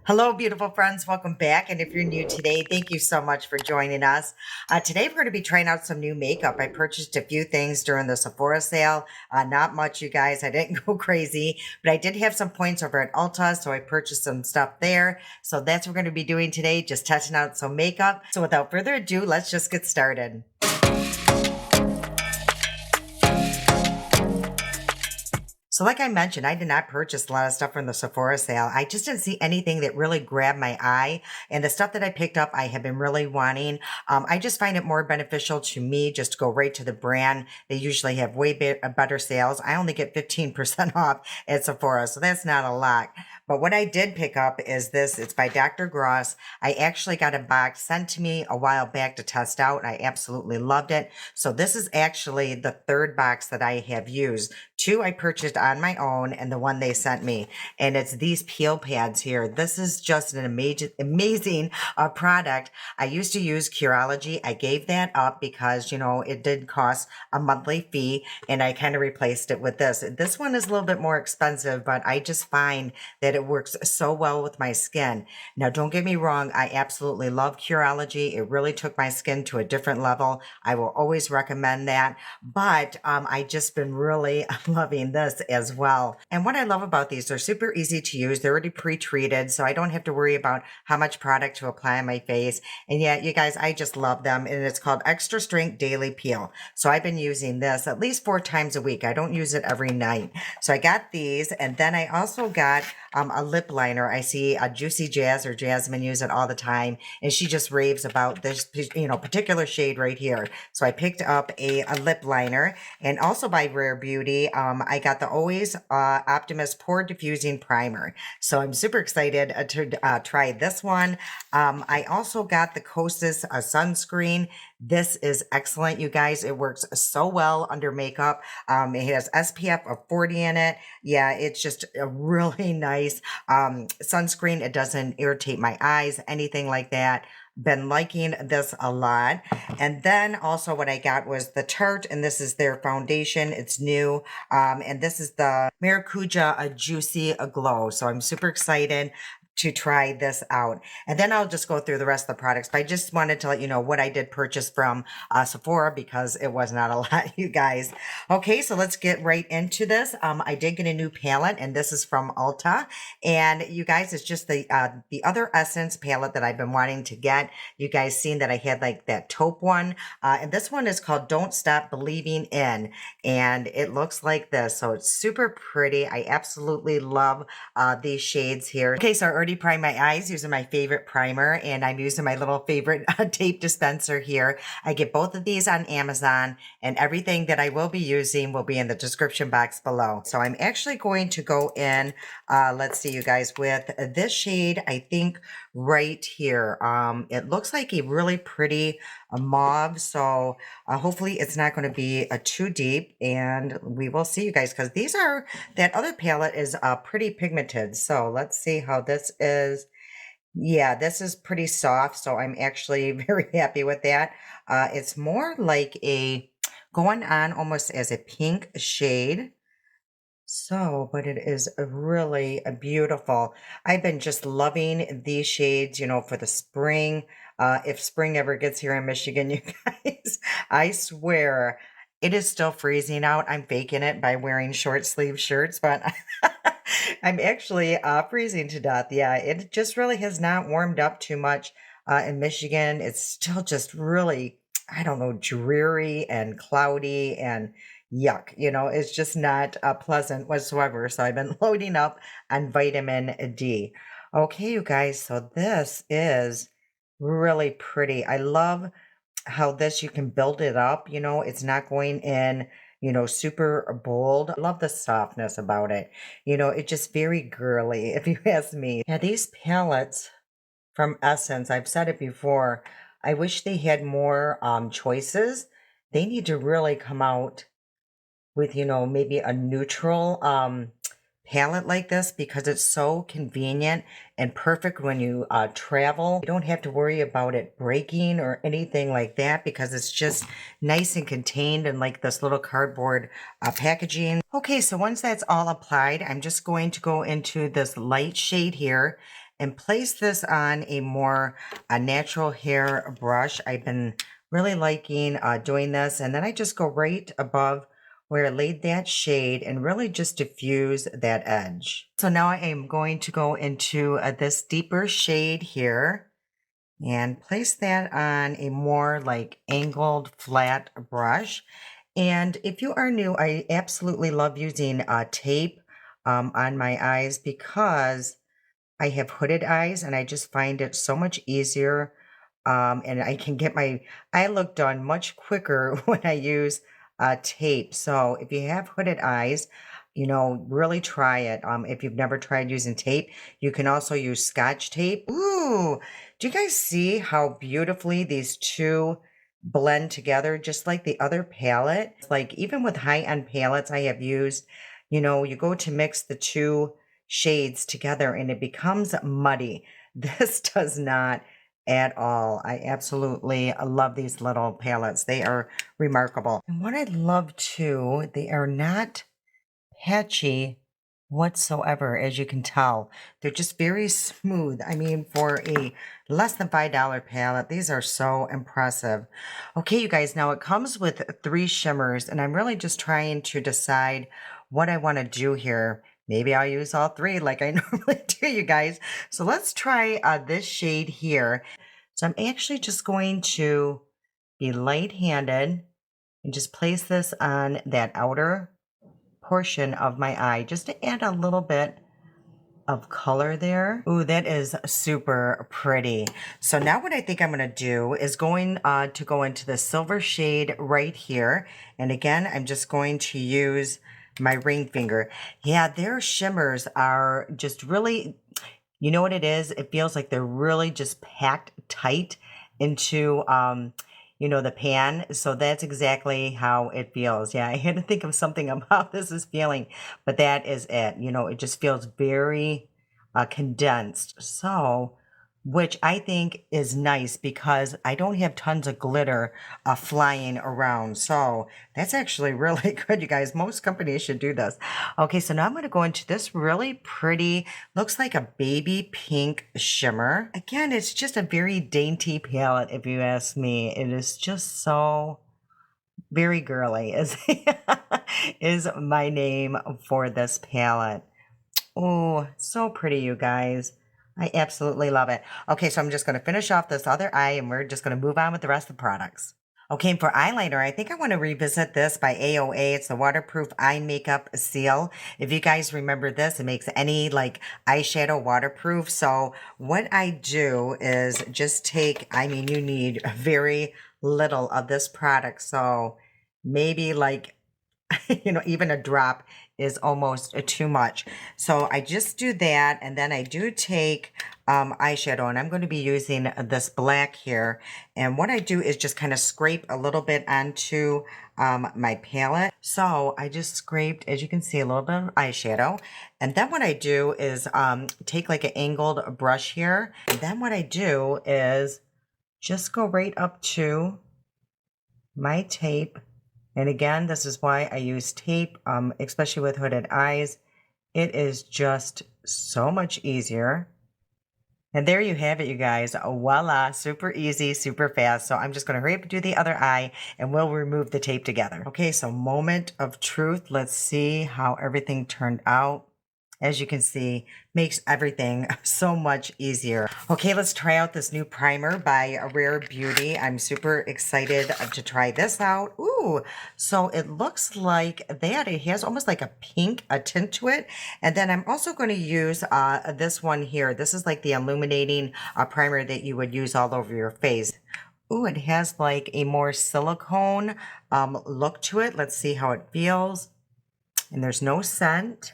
Hello, beautiful friends. Welcome back. And if you're new today, thank you so much for joining us. Today, we're going to be trying out some new makeup. I purchased a few things during the Sephora sale. Not much, you guys. I didn't go crazy, but I did have some points over at Ulta, so I purchased some stuff there. So that's what we're going to be doing today, just testing out some makeup. So without further ado, let's just get started. So like I mentioned, I did not purchase a lot of stuff from the Sephora sale. I just didn't see anything that really grabbed my eye. And the stuff that I picked up, I have been really wanting. I just find it more beneficial to me just to go right to the brand. They usually have way better sales. I only get 15% off at Sephora, so that's not a lot. But what I did pick up is this. It's by Dr. Gross. I actually got a box sent to me a while back to test out. I absolutely loved it. So this is actually the third box that I have used. Two I purchased on my own and the one they sent me. And it's these peel pads here. This is just an amazing product. I used to use Curology. I gave that up because, it did cost a monthly fee and I kind of replaced it with this. This one is a little bit more expensive, but I just find that it works so well with my skin. Now, don't get me wrong. I absolutely love Curology. It really took my skin to a different level. I will always recommend that. But I just been really loving this as well. And what I love about these, they're super easy to use. They're already pre-treated, so I don't have to worry about how much product to apply on my face. And yeah, you guys, I just love them. And it's called Extra Strength Daily Peel. So I've been using this at least 4 times a week. I don't use it every night. So I got these, and then I also got a lip liner. I see a Juicy Jazz or Jasmine use it all the time, and she just raves about this, particular shade right here. So I picked up a lip liner, and also by Rare Beauty, I got the Always Optimist Pore Diffusing Primer. So I'm super excited to try this one. I also got the Kosas sunscreen. This is excellent, you guys. It works so well under makeup. It has SPF of 40 in it. Yeah, it's just a really nice sunscreen. It doesn't irritate my eyes, anything like that. Been liking this a lot. And then also what I got was the Tarte, and this is their foundation. It's new. And this is the Maracuja Juicy Glow. So I'm super excited to try this out. And then I'll just go through the rest of the products. But I just wanted to let you know what I did purchase from Sephora because it was not a lot, you guys. Okay, so let's get right into this. I did get a new palette, and this is from Ulta. And you guys, it's just the other Essence palette that I've been wanting to get. You guys seen that I had like that taupe one. And this one is called Don't Stop Believing In. And it looks like this. So it's super pretty. I absolutely love these shades here. Okay, so I already primed my eyes using my favorite primer, and I'm using my little favorite tape dispenser here. I get both of these on Amazon, and everything that I will be using will be in the description box below. So I'm actually going to go in, let's see you guys, with this shade, I think right here. It looks like a really pretty mauve, so hopefully it's not going to be too deep, and we will see you guys, because that other palette is pretty pigmented. So let's see how this is. Yeah, this is pretty soft, so I'm actually very happy with that. It's more like going on almost as a pink shade. So, but it is really beautiful. I've been just loving these shades, for the spring. If spring ever gets here in Michigan, you guys, I swear it is still freezing out. I'm faking it by wearing short sleeve shirts, but I'm actually freezing to death. Yeah, it just really has not warmed up too much in Michigan. It's still just really, I don't know, dreary and cloudy and yuck. It's just not pleasant whatsoever. So I've been loading up on vitamin D. Okay, you guys, so this is really pretty. I love how this, you can build it up, it's not going in, super bold. I love the softness about it. It's just very girly, if you ask me. Yeah, these palettes from Essence, I've said it before, I wish they had more choices. They need to really come out with, maybe a neutral palette like this, because it's so convenient and perfect when you travel. You don't have to worry about it breaking or anything like that, because it's just nice and contained in like this little cardboard packaging. Okay, so once that's all applied, I'm just going to go into this light shade here. and place this on a natural hair brush. I've been really liking doing this, and then I just go right above where I laid that shade and really just diffuse that edge. So now I am going to go into this deeper shade here and place that on a more like angled flat brush. And if you are new, I absolutely love using tape on my eyes because I have hooded eyes and I just find it so much easier. And I can get my eye look done much quicker when I use tape. So if you have hooded eyes, really try it. If you've never tried using tape, you can also use Scotch tape. Ooh, do you guys see how beautifully these two blend together, just like the other palette? Like even with high-end palettes I have used, you go to mix the two shades together and it becomes muddy. This does not at all. I absolutely love these little palettes. They are remarkable. And what I love too, they are not patchy whatsoever, as you can tell. They're just very smooth. I mean, for a less than $5 palette, these are so impressive. Okay, you guys, now it comes with 3 shimmers, and I'm really just trying to decide what I want to do here. Maybe I'll use all 3 like I normally do, you guys. So let's try this shade here. So I'm actually just going to be light-handed and just place this on that outer portion of my eye just to add a little bit of color there. Ooh, that is super pretty. So now what I think I'm going to do is going to go into the silver shade right here. And again, I'm just going to use my ring finger. Yeah, their shimmers are just really, you know what it is? It feels like they're really just packed tight into the pan. So that's exactly how it feels. Yeah, I had to think of something about this is feeling, but that is it. It just feels very condensed. So, which I think is nice because I don't have tons of glitter flying around. So that's actually really good, you guys. Most companies should do this. Okay, so now I'm going to go into this really pretty, looks like a baby pink shimmer. Again, it's just a very dainty palette, if you ask me. It is just so very girly is my name for this palette. Oh, so pretty, you guys. I absolutely love it. Okay, so I'm just going to finish off this other eye and we're just going to move on with the rest of the products. Okay, and for eyeliner, I think I want to revisit this by AOA. It's the Waterproof Eye Makeup Seal. If you guys remember this, it makes any like eyeshadow waterproof. So what I do is just take, you need very little of this product. So maybe like even a drop is almost too much. So I just do that. And then I do take eyeshadow and I'm going to be using this black here. And what I do is just kind of scrape a little bit onto my palette. So I just scraped, as you can see, a little bit of eyeshadow. And then what I do is take like an angled brush here. And then what I do is just go right up to my tape. And again, this is why I use tape, especially with hooded eyes. It is just so much easier. And there you have it, you guys. Voila, super easy, super fast. So I'm just going to hurry up and do the other eye and we'll remove the tape together. Okay, so moment of truth. Let's see how everything turned out. As you can see, makes everything so much easier. Okay, let's try out this new primer by Rare Beauty. I'm super excited to try this out. Ooh, so it looks like that. It has almost like a pink tint to it. And then I'm also going to use this one here. This is like the illuminating primer that you would use all over your face. Ooh, it has like a more silicone look to it. Let's see how it feels. And there's no scent.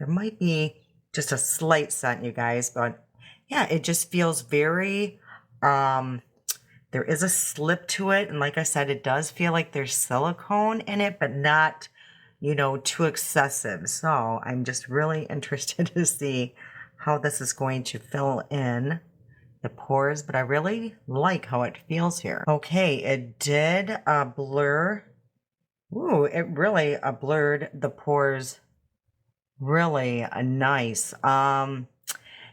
There might be just a slight scent, you guys, but yeah, it just feels very, there is a slip to it. And like I said, it does feel like there's silicone in it, but not, too excessive. So I'm just really interested to see how this is going to fill in the pores, but I really like how it feels here. Okay, it did blur. Ooh, it really blurred the pores really nice.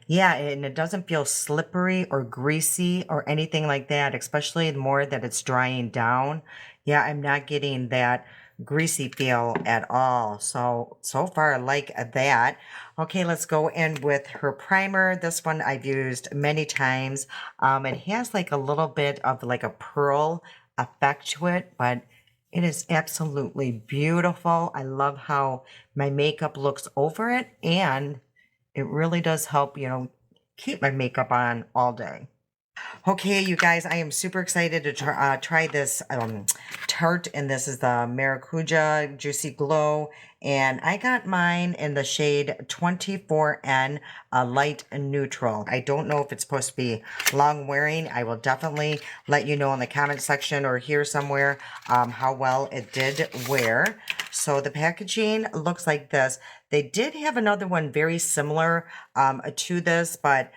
Yeah, and it doesn't feel slippery or greasy or anything like that, especially the more that it's drying down. Yeah, I'm not getting that greasy feel at all. So far I like that. Okay, let's go in with her primer. This one I've used many times. It has like a little bit of like a pearl effect to it, but it is absolutely beautiful. I love how my makeup looks over it, and it really does help, keep my makeup on all day. Okay, you guys, I am super excited to try this Tarte, and this is the Maracuja Juicy Glow, and I got mine in the shade 24N Light Neutral. I don't know if it's supposed to be long wearing. I will definitely let you know in the comment section or here somewhere how well it did wear. So the packaging looks like this. They did have another one very similar to this, but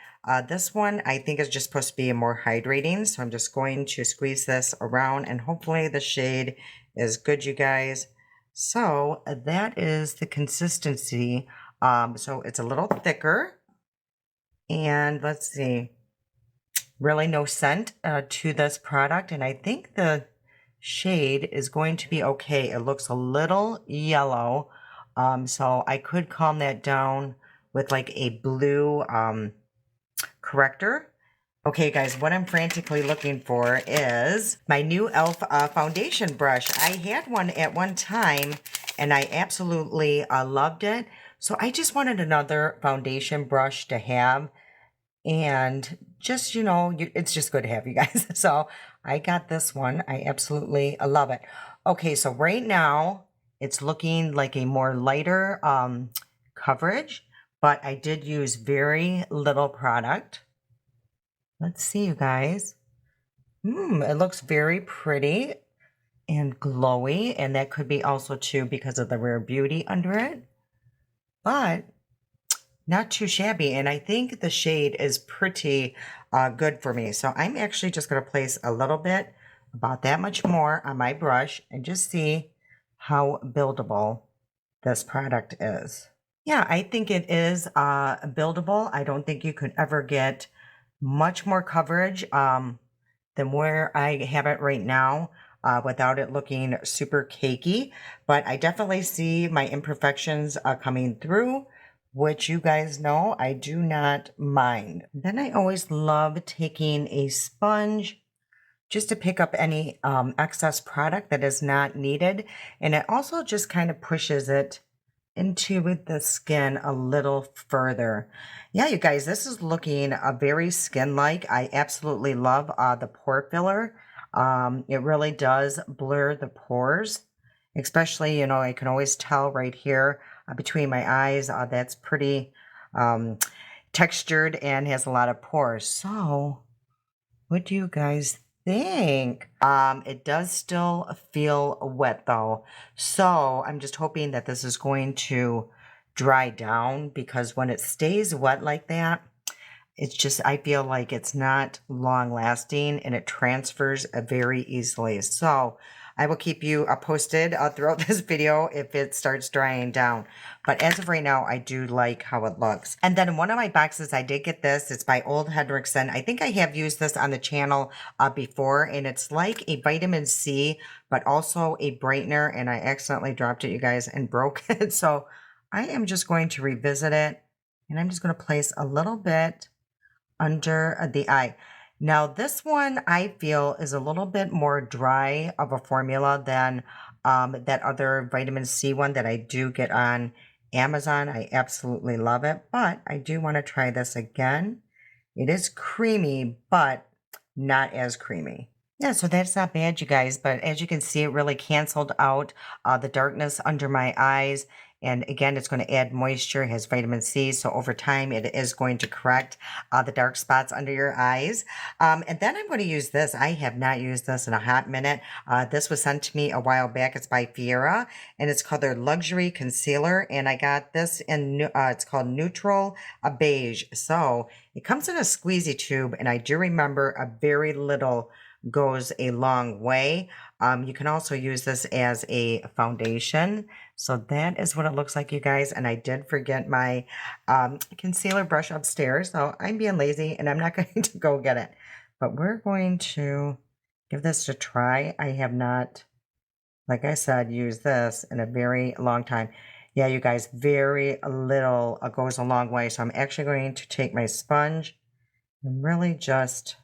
this one I think is just supposed to be more hydrating. So I'm just going to squeeze this around, and hopefully the shade is good, you guys. So that is the consistency. So it's a little thicker, and let's see, really no scent to this product. And I think the shade is going to be okay. It looks a little yellow. So I could calm that down with like a blue corrector. Okay, guys, what I'm frantically looking for is my new e.l.f. Foundation brush. I had one at one time, and I absolutely loved it. So I just wanted another foundation brush to have. And just, it's just good to have, you guys. So I got this one. I absolutely love it. Okay, so right now, it's looking like a more lighter coverage, but I did use very little product. Let's see, you guys. It looks very pretty and glowy, and that could be also too because of the Rare Beauty under it, but not too shabby. And I think the shade is pretty good for me. So I'm actually just going to place a little bit, about that much more on my brush, and just see how buildable this product is. Yeah, I think it is buildable. I don't think you could ever get much more coverage than where I have it right now without it looking super cakey. But I definitely see my imperfections coming through, which you guys know I do not mind. Then I always love taking a sponge just to pick up any excess product that is not needed. And it also just kind of pushes it into the skin a little further. Yeah, you guys, this is looking very skin-like. I absolutely love the pore filler. It really does blur the pores, especially, I can always tell right here between my eyes, that's pretty textured and has a lot of pores. So what do you guys think? It does still feel wet though. So I'm just hoping that this is going to dry down, because when it stays wet like that, it's just, I feel like it's not long lasting and it transfers very easily. So I will keep you posted throughout this video if it starts drying down. But as of right now, I do like how it looks. And then in one of my boxes, I did get this. It's by Old Hendrickson. I think I have used this on the channel before, and it's like a vitamin C, but also a brightener. And I accidentally dropped it, you guys, and broke it. So I am just going to revisit it, and I'm just going to place a little bit under the eye. Now, this one I feel is a little bit more dry of a formula than that other vitamin C one that I do get on Amazon. I absolutely love it, but I do want to try this again. It is creamy, but not as creamy. Yeah, so that's not bad, you guys, but as you can see, it really canceled out the darkness under my eyes. And again, it's going to add moisture, it has vitamin C, so over time it is going to correct the dark spots under your eyes. And then I'm going to use this. I have not used this in a hot minute. This was sent to me a while back. It's by Fiera, and it's called their Luxury Concealer, and I got this in, it's called Neutral Beige. So it comes in a squeezy tube, and I do remember a very little goes a long way. You can also use this as a foundation. So that is what it looks like, you guys. And I did forget my concealer brush upstairs. So I'm being lazy and I'm not going to go get it. But we're going to give this a try. I have not, like I said, used this in a very long time. Yeah, you guys, very little goes a long way. So I'm actually going to take my sponge and really just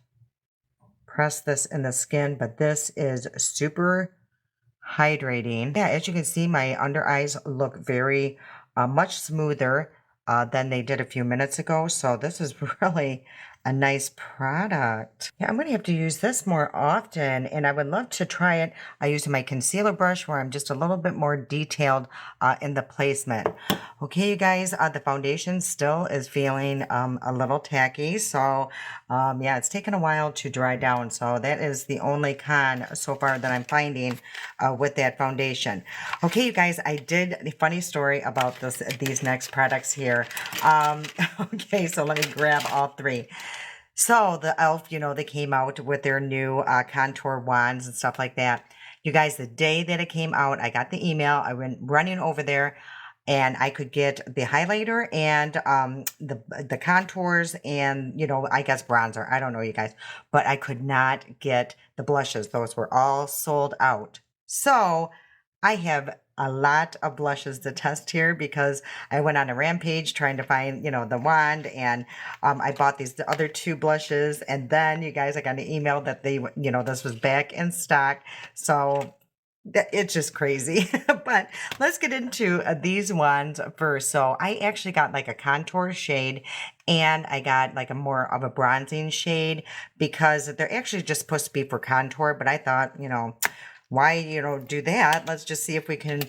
press this in the skin, but this is super hydrating. Yeah, as you can see, my under eyes look very much smoother than they did a few minutes ago. So this is really a nice product. Yeah, I'm going to have to use this more often, and I would love to try it using my concealer brush where I'm just a little bit more detailed in the placement. Okay, you guys, the foundation still is feeling a little tacky. So yeah, it's taken a while to dry down. So that is the only con so far that I'm finding with that foundation. Okay, you guys, I did a funny story about these next products here. Okay, so let me grab all three. So the e.l.f., you know, they came out with their new contour wands and stuff like that. You guys, the day that it came out, I got the email. I went running over there and I could get the highlighter and the contours and, you know, I guess bronzer. I don't know, you guys. But I could not get the blushes. Those were all sold out. So I have a lot of blushes to test here because I went on a rampage trying to find, you know, the wand, and I bought these other two blushes, and then you guys, I got an email that they, you know, this was back in stock. So it's just crazy. But let's get into these ones first. So I actually got like a contour shade and I got like a more of a bronzing shade because they're actually just supposed to be for contour, but I thought, you know, why, you know, do that? Let's just see if we can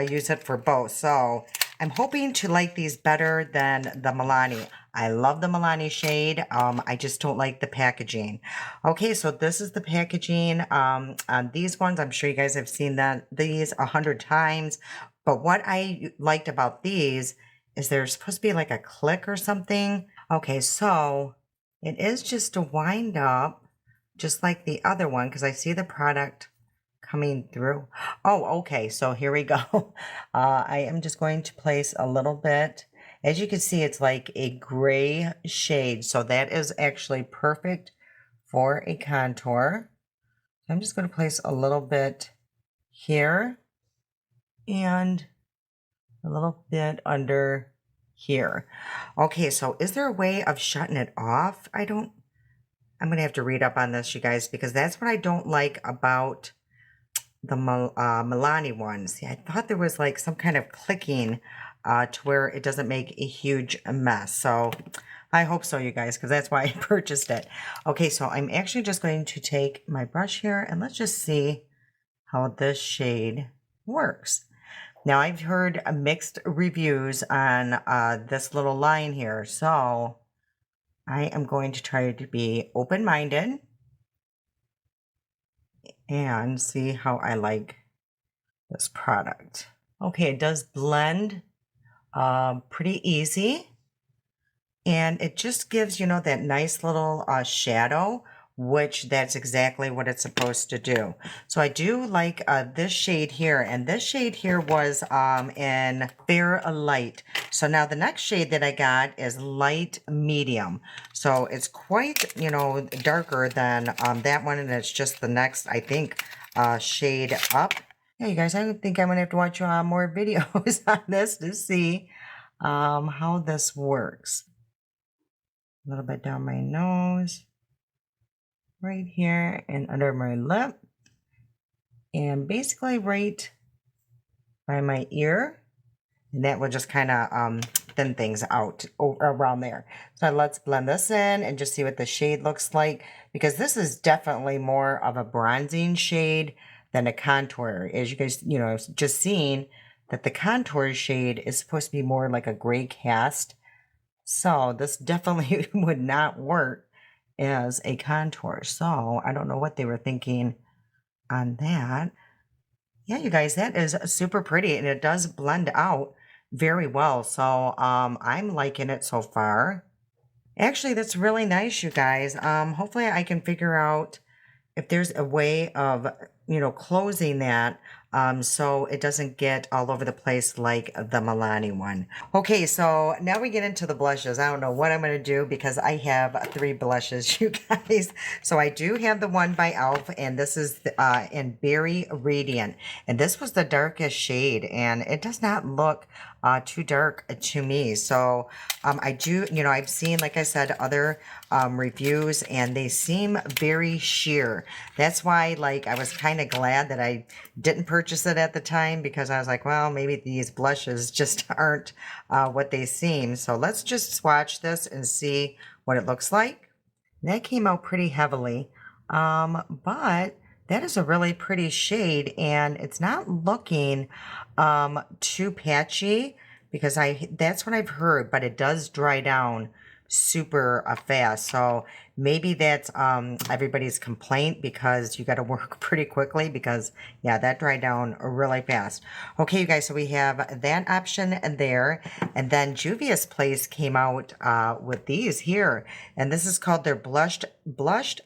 use it for both. So I'm hoping to like these better than the Milani. I love the Milani shade. I just don't like the packaging. Okay, so this is the packaging. On these ones, I'm sure you guys have seen these 100 times. But what I liked about these is they're supposed to be like a click or something. Okay, so it is just a wind up, just like the other one, because I see the product coming through. Oh, okay. So here we go. I am just going to place a little bit. As you can see, it's like a gray shade. So that is actually perfect for a contour. I'm just going to place a little bit here and a little bit under here. Okay, so is there a way of shutting it off? I'm going to have to read up on this, you guys, because that's what I don't like about the Milani ones. See, I thought there was like some kind of clicking to where it doesn't make a huge mess. So I hope so, you guys, because that's why I purchased it. Okay, so I'm actually just going to take my brush here and let's just see how this shade works. Now, I've heard mixed reviews on this little line here, so I am going to try to be open-minded and see how I like this product. Okay, it does blend pretty easy, and it just gives, you know, that nice little shadow, which that's exactly what it's supposed to do. So I do like this shade here, and this shade here was in Fair Light. So now the next shade that I got is Light Medium. So it's quite, you know, darker than that one, and it's just the next, I think, shade up. Yeah, you guys, I think I'm gonna have to watch more videos on this to see how this works. A little bit down my nose, right here, and under my lip, and basically right by my ear. And that will just kind of thin things out around there. So let's blend this in and just see what the shade looks like, because this is definitely more of a bronzing shade than a contour. As you guys, you know, just seeing that the contour shade is supposed to be more like a gray cast. So this definitely would not work as a contour. So I don't know what they were thinking on that. Yeah, you guys, that is super pretty, and it does blend out very well. So I'm liking it so far. Actually, that's really nice, you guys. Hopefully I can figure out if there's a way of, closing that, so it doesn't get all over the place like the Milani one. Okay, so now we get into the blushes. I don't know what I'm going to do because I have three blushes, you guys. So I do have the one by Elf, and this is in Berry Radiant. And this was the darkest shade, and it does not look too dark to me. So I do, I've seen, like I said, other reviews, and they seem very sheer. That's why, like, I was kind of glad that I didn't purchase it at the time, because I was like, well, maybe these blushes just aren't what they seem. So let's just swatch this and see what it looks like. That came out pretty heavily, but that is a really pretty shade, and it's not looking too patchy, because that's what I've heard, but it does dry down super fast. So maybe that's everybody's complaint, because you got to work pretty quickly, because yeah, that dried down really fast. Okay, you guys, so we have that option there, and then Juvia's Place came out with these here, and this is called their blushed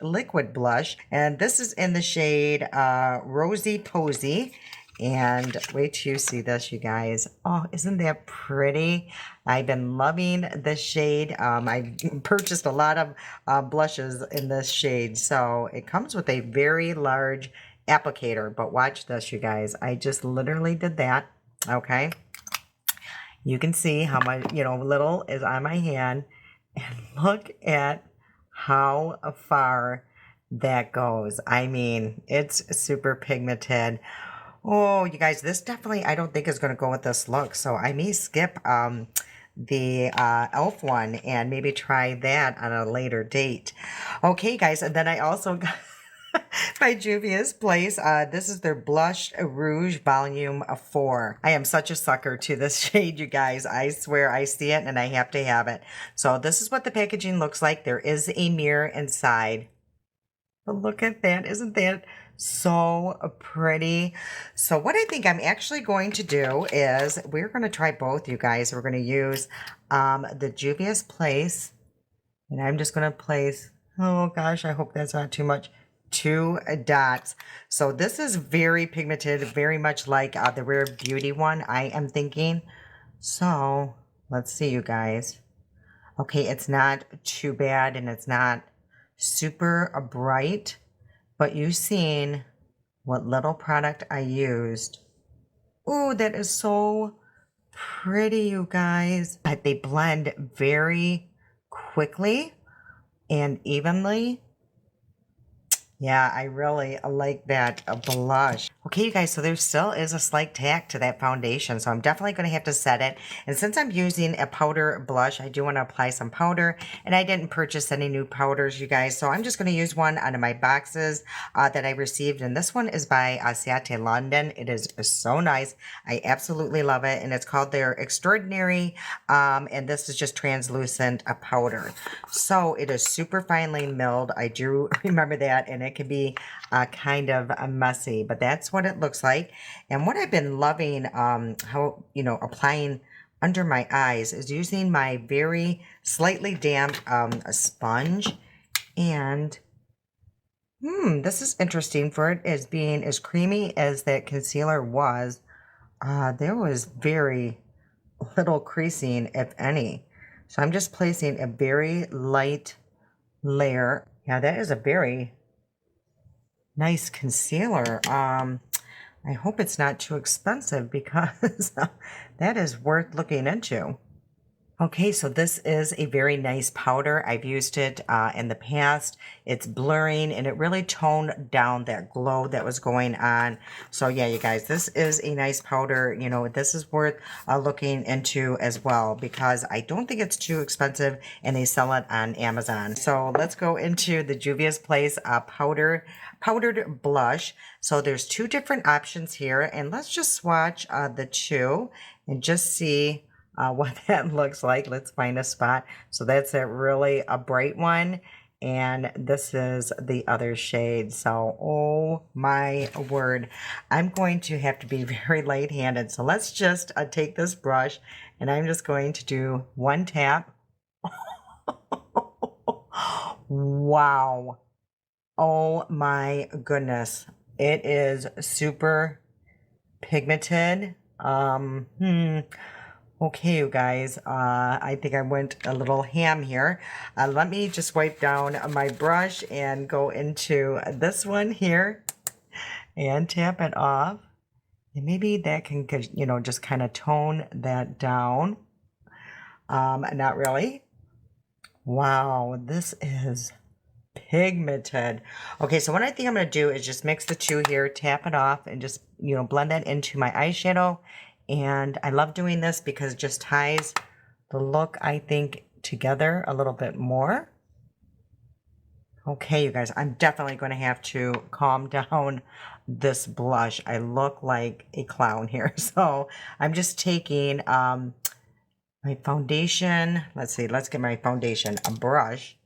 liquid blush, and this is in the shade Rosy Posy. And wait till you see this, you guys. Oh, isn't that pretty? I've been loving this shade. I purchased a lot of blushes in this shade. So it comes with a very large applicator. But watch this, you guys. I just literally did that. Okay. You can see how much, little is on my hand. And look at how far that goes. I mean, it's super pigmented. Oh, you guys, this definitely, I don't think is going to go with this look. So I may skip the Elf one and maybe try that on a later date. Okay, guys, and then I also got by Juvia's Place. This is their Blush Rouge Volume 4. I am such a sucker to this shade, you guys. I swear I see it and I have to have it. So this is what the packaging looks like. There is a mirror inside. But look at that. Isn't that so pretty? So what I think I'm actually going to do is we're going to try both, you guys. We're going to use the Juvia's Place. And I'm just going to place, oh gosh, I hope that's not too much, 2 dots. So this is very pigmented, very much like the Rare Beauty one, I am thinking. So let's see, you guys. Okay, it's not too bad, and it's not super bright, but you've seen what little product I used. Ooh, that is so pretty, you guys. But they blend very quickly and evenly. Yeah, I really like that blush. Okay, you guys, so there still is a slight tack to that foundation, so I'm definitely going to have to set it. And since I'm using a powder blush, I do want to apply some powder, and I didn't purchase any new powders, you guys, so I'm just going to use one out of my boxes that I received, and this one is by Ciate London. It is so nice. I absolutely love it, and it's called their Extraordinary, and this is just translucent powder. So it is super finely milled. I do remember that, and it can be kind of messy, but that's what it looks like. And what I've been loving, how, applying under my eyes, is using my very slightly damp sponge. And this is interesting for it as being as creamy as that concealer was. There was very little creasing, if any. So I'm just placing a very light layer. Yeah, that is a very nice concealer. I hope it's not too expensive, because that is worth looking into. Okay, so this is a very nice powder. I've used it in the past. It's blurring, and it really toned down that glow that was going on. So yeah, you guys, this is a nice powder. This is worth looking into as well, because I don't think it's too expensive, and they sell it on Amazon. So let's go into the Juvia's Place powdered blush. So there's 2 different options here, and let's just swatch the 2 and just see what that looks like. Let's find a spot. So that's a really bright one, and this is the other shade. So oh my word, I'm going to have to be very light-handed. So let's just take this brush, and I'm just going to do 1 tap. Wow, Oh my goodness. It is super pigmented. Okay, you guys, I think I went a little ham here. Let me just wipe down my brush and go into this one here and tap it off. And maybe that can, just kind of tone that down. Not really. Wow, this is pigmented. Okay, so what I think I'm going to do is just mix the two here, tap it off, and just, blend that into my eyeshadow. And I love doing this because it just ties the look, I think, together a little bit more. Okay, you guys, I'm definitely going to have to calm down this blush. I look like a clown here. So I'm just taking my foundation. Let's see, let's get my foundation, a brush.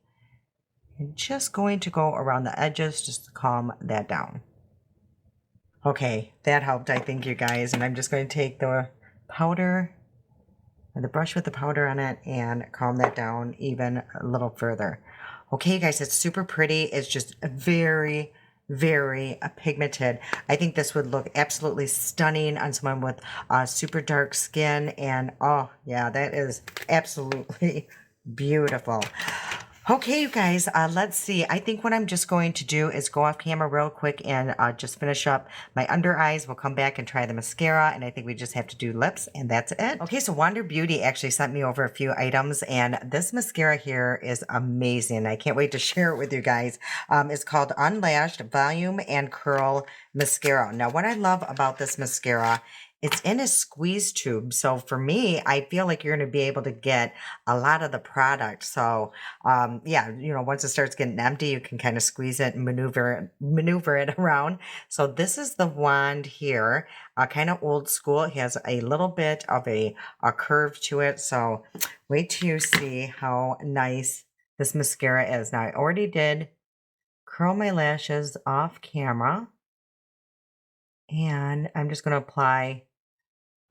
And just going to go around the edges just to calm that down. Okay, that helped, I think, you guys. And I'm just going to take the powder, the brush with the powder on it, and calm that down even a little further. Okay, you guys, it's super pretty. It's just very, very pigmented. I think this would look absolutely stunning on someone with super dark skin. And oh, yeah, that is absolutely beautiful. Okay, you guys, let's see. I think what I'm just going to do is go off camera real quick and just finish up my under eyes. We'll come back and try the mascara, and I think we just have to do lips, and that's it. Okay, so Wander Beauty actually sent me over a few items, and this mascara here is amazing. I can't wait to share it with you guys. It's called Unlashed Volume and Curl Mascara. Now, what I love about this mascara, it's in a squeeze tube. So for me, I feel like you're going to be able to get a lot of the product. So yeah, once it starts getting empty, you can kind of squeeze it and maneuver it around. So this is the wand here, kind of old school. It has a little bit of a curve to it. So wait till you see how nice this mascara is. Now I already did curl my lashes off camera, and I'm just going to apply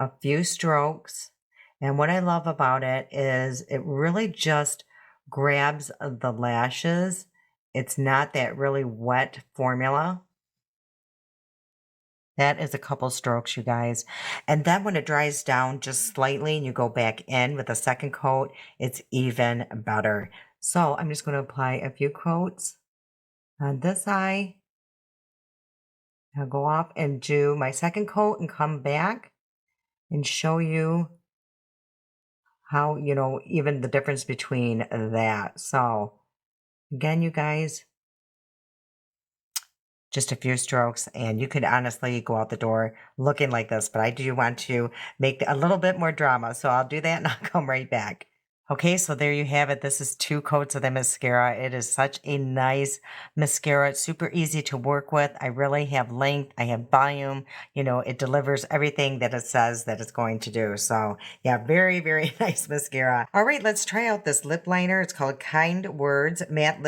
a few strokes. And what I love about it is it really just grabs the lashes. It's not that really wet formula. That is a couple strokes, you guys. And then when it dries down just slightly and you go back in with a second coat, it's even better. So I'm just going to apply a few coats on this eye. I'll go off and do my second coat and come back and show you how, even the difference between that. So again, you guys, just a few strokes and you could honestly go out the door looking like this, but I do want to make a little bit more drama. So I'll do that and I'll come right back. Okay, so there you have it. This is 2 coats of the mascara. It is such a nice mascara. It's super easy to work with. I really have length. I have volume. It delivers everything that it says that it's going to do. So yeah, very, very nice mascara. All right, let's try out this lip liner. It's called Kind Words Matte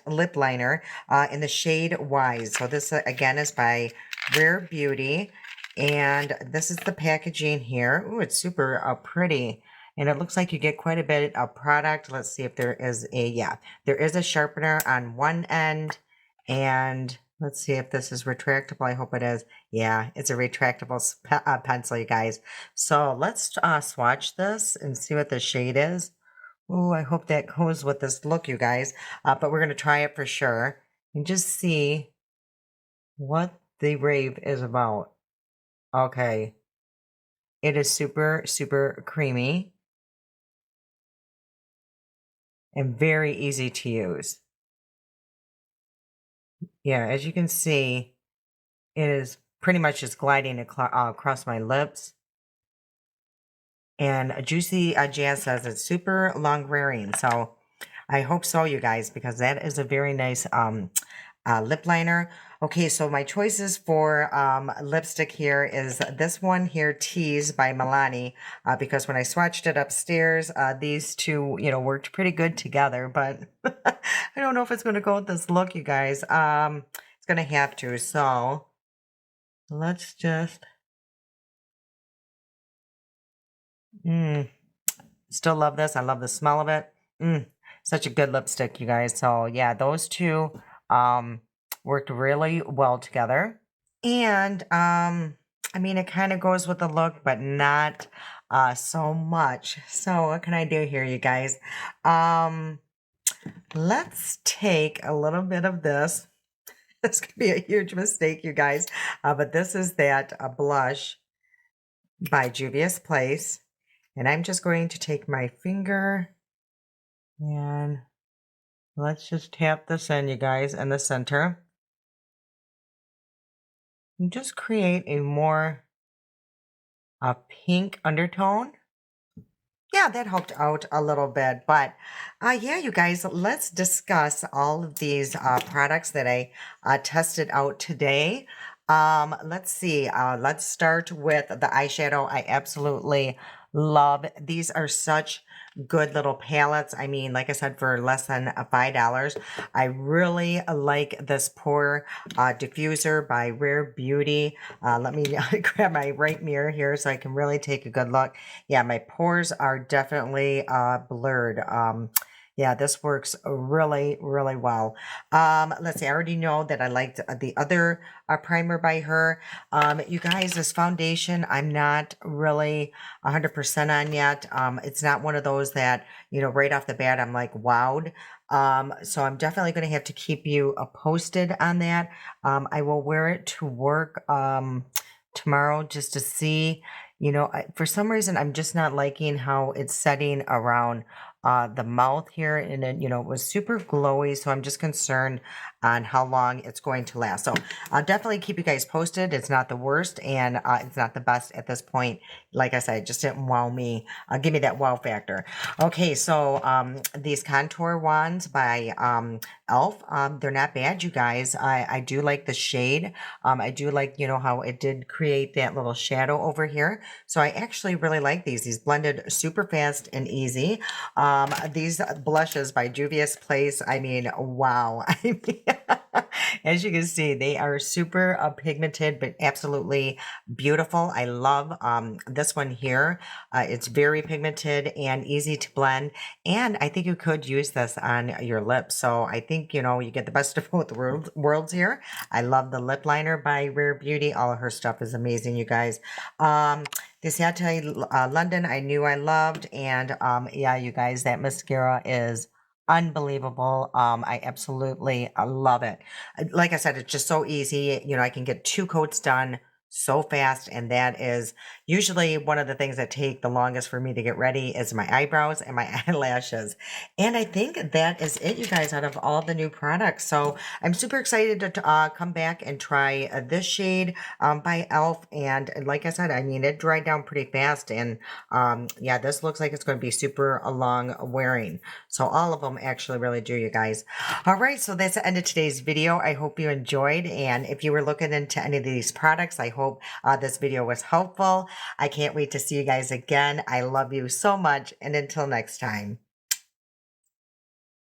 Lip Liner in the shade Wise. So this again is by Rare Beauty. And this is the packaging here. Ooh, it's super pretty. And it looks like you get quite a bit of product. Let's see if there is there is a sharpener on one end. And let's see if this is retractable. I hope it is. Yeah, it's a retractable pencil, you guys. So let's swatch this and see what the shade is. Oh, I hope that goes with this look, you guys. But we're going to try it for sure and just see what the rave is about. Okay. It is super, super creamy and very easy to use. Yeah, as you can see, it is pretty much just gliding across my lips. And Juicy Jazz says it's super long wearing. So I hope so, you guys, because that is a very nice lip liner. Okay, so my choices for lipstick here is this one here, Tease by Milani, because when I swatched it upstairs, these two, worked pretty good together, but I don't know if it's going to go with this look, you guys. It's going to have to, so let's just... Still love this. I love the smell of it. Such a good lipstick, you guys. So yeah, those two worked really well together. And I mean, it kind of goes with the look, but not so much. So what can I do here, you guys? Let's take a little bit of this. This could be a huge mistake, you guys. But this is that blush by Juvia's Place. And I'm just going to take my finger and let's just tap this in, you guys, in the center. And just create a more pink undertone. Yeah, that helped out a little bit. But yeah, you guys, let's discuss all of these products that I tested out today. Let's see. Let's start with the eyeshadow. I absolutely love. These are such good little palettes. I mean, like I said, for less than $5. I really like this Pore diffuser by Rare Beauty. Let me grab my right mirror here so I can really take a good look. Yeah, my pores are definitely blurred. Yeah, this works really, really well. Let's see, I already know that I liked the other primer by her. You guys, this foundation, I'm not really 100% on yet. It's not one of those that, you know, right off the bat, I'm like, wowed. So I'm definitely going to have to keep you posted on that. I will wear it to work tomorrow just to see. You know, for some reason, I'm just not liking how it's setting around the mouth here. And it, you know, it was super glowy. So I'm just concerned on how long it's going to last. So I'll definitely keep you guys posted. It's not the worst and it's not the best at this point. Like I said, it just didn't wow me. Give me that wow factor. Okay, so these contour wands by Elf, they're not bad, you guys. I do like the shade. I do like, you know, how it did create that little shadow over here. So I actually really like these. These blended super fast and easy. These blushes by Juvia's Place, I mean, wow. I mean, as you can see, they are super pigmented, but absolutely beautiful. I love this one here. It's very pigmented and easy to blend. And I think you could use this on your lips. So I think, you know, you get the best of both worlds here. I love the lip liner by Rare Beauty. All of her stuff is amazing, you guys. This Yate London, I knew I loved. And yeah, you guys, that mascara is unbelievable. I absolutely love it. Like I said, it's just so easy. You know, I can get 2 coats done so fast, and that is usually one of the things that take the longest for me to get ready is my eyebrows and my eyelashes. And I think that is it, you guys, out of all the new products. So I'm super excited to come back and try this shade by Elf. And like I said, I mean, it dried down pretty fast. And yeah, this looks like it's going to be super long wearing. So all of them actually really do, you guys. All right, so that's the end of today's video. I hope you enjoyed. And if you were looking into any of these products, I hope this video was helpful. I can't wait to see you guys again. I love you so much. And until next time.